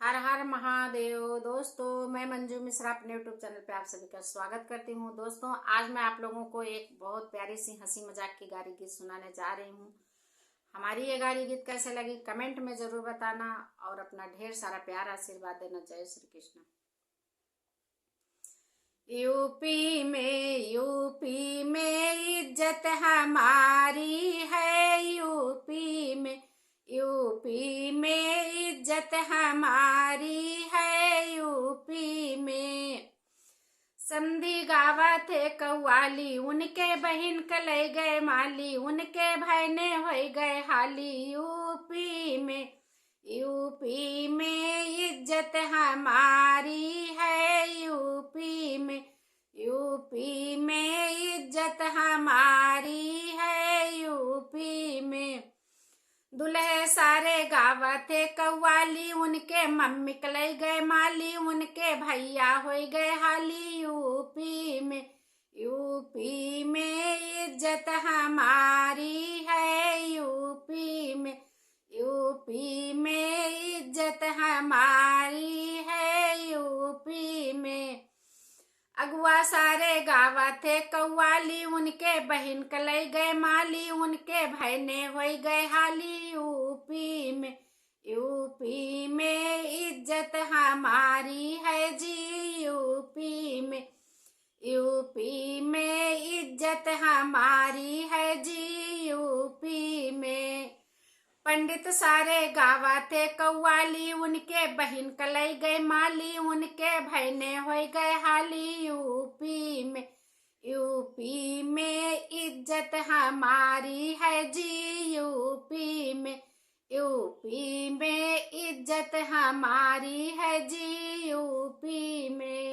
हर हर महादेव। दोस्तों, मैं मंजू मिश्रा अपने यूट्यूब चैनल पे आप सभी का स्वागत करती हूँ। दोस्तों, आज मैं आप लोगों को एक बहुत प्यारी सी हंसी मजाक की गारी गीत सुनाने जा रही हूँ। हमारी ये गारी गीत कैसे लगी कमेंट में जरूर बताना और अपना ढेर सारा प्यार आशीर्वाद देना। जय श्री कृष्ण। यूपी में इज्जत हमारी है। यूपी में इज्जत हमारी है। यूपी में समधी गावा थे कव्वाली, उनके बहिन कले गए माली, उनके भैने हो गए हाली। यूपी में इज्जत हमारी है। यूपी में इज्जत हमारी है। यूपी में दुल्हे सारे गावा थे कव्वाली, उनके मम्मी कले गए माली, उनके भैया हो गए हाली। यूपी में इज्जत हमारी है। यूपी में इज्जत हमारी है। यूपी में अगुआ सारे गावा थे कव्वाली, उनके बहिन कले गए माली, उनके भैने हो गए हाली। यूपी में इज्जत हमारी है जी। यूपी में इज्जत हमारी है जी। यूपी में पंडित सारे गावा थे कव्वाली, उनके बहिन कले गए माली, उनके भैने हो गए हाली। यूपी में इज्जत हमारी है जी। यूपी में इज्जत हमारी है जी। यूपी में